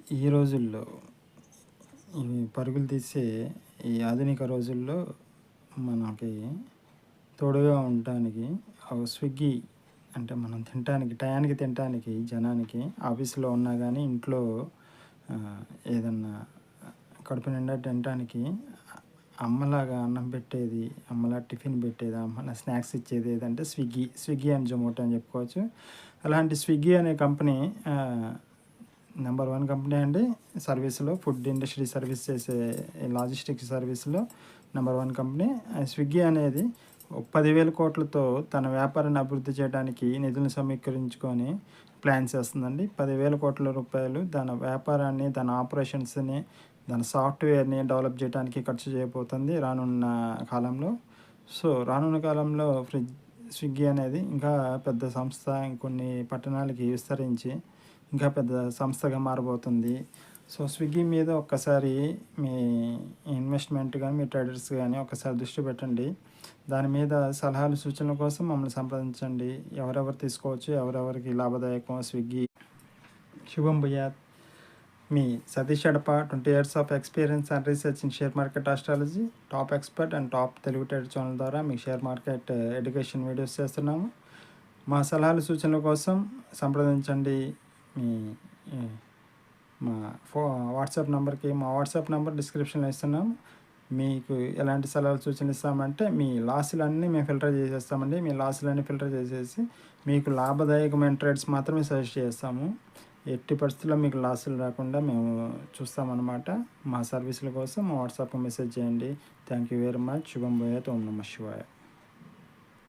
ఈ రోజుల్లో ఈ పరుగులు తీసే ఈ ఆధునిక రోజుల్లో మనకి తోడుగా ఉండటానికి స్విగ్గీ అంటే మనం తినటానికి టయానికి తినటానికి జనానికి ఆఫీస్లో ఉన్నా కానీ ఇంట్లో ఏదన్నా కడుపు నిండా తినటానికి అమ్మలాగా అన్నం పెట్టేది, అమ్మలా టిఫిన్ పెట్టేది, అమ్మలా స్నాక్స్ ఇచ్చేది ఏదంటే స్విగ్గీ అండ్ జొమాటో అని చెప్పుకోవచ్చు. అలాంటి స్విగ్గీ అనే కంపెనీ నెంబర్ 1 కంపెనీ అండి. సర్వీస్‌లో ఫుడ్ ఇండస్ట్రీ సర్వీస్ చేసే లాజిస్టిక్స్ సర్వీస్‌లో నెంబర్ 1 కంపెనీ. స్విగ్గీ అనేది 10,000 కోట్లతో తన వ్యాపారాన్ని అభివృద్ధి చేయడానికి నిధులను సమీకరించుకొని ప్లాన్ చేస్తుందండి. 10,000 కోట్ల రూపాయలు తన వ్యాపారాన్ని, తన ఆపరేషన్స్‌ని, దాని సాఫ్ట్‌వేర్‌ని డెవలప్ చేయడానికి ఖర్చు చేయబోతుంది రానున్న కాలంలో. సో, రానున్న కాలంలో స్విగ్గీ అనేది ఇంకా పెద్ద సంస్థ ఇంకొన్ని పట్టణాలకి విస్తరించి ఇంకా పెద్ద సంస్థగా మారబోతుంది. సో, స్విగ్గీ మీద ఒక్కసారి మీ ఇన్వెస్ట్‌మెంట్ గానీ, మీ ట్రేడర్స్ గానీ ఒక్కసారి దృష్టి పెట్టండి. దాని మీద సలహాలు, సూచనల కోసం మమ్మల్ని సంప్రదించండి. ఎవరెవరు తీసుకోవచ్చు, ఎవరెవరికి లాభదాయకం స్విగ్గీ. శుభం భూయాత్. మీ సతీష్ అడప 20 years of experience and research in share market astrology, top expert and top Telugu trader channel ద్వారా మీకు షేర్ మార్కెట్ ఎడ్యుకేషన్ వీడియోస్ చేస్తున్నాము. మా సలహాలు, సూచనల కోసం సంప్రదించండి. మీ మా వాట్సాప్ నెంబర్కి. మా వాట్సాప్ నెంబర్ డిస్క్రిప్షన్లో ఇస్తున్నాం. మీకు ఎలాంటి సలహాలు, సూచనలు ఇస్తామంటే మీ లాసులన్నీ మేము ఫిల్టర్ చేసేస్తామండి. మీ లాసులన్నీ ఫిల్టర్ చేసేసి మీకు లాభదాయకమైన ట్రేడ్స్ మాత్రమే సజెస్ట్ చేస్తాము. ఎట్టి పరిస్థితుల్లో మీకు లాసులు రాకుండా మేము చూస్తామన్నమాట. మా సర్వీసుల కోసం మా వాట్సాప్కి మెసేజ్ చేయండి. Thank you very much. శుభం భూయాత్. ఓం నమః శివాయ.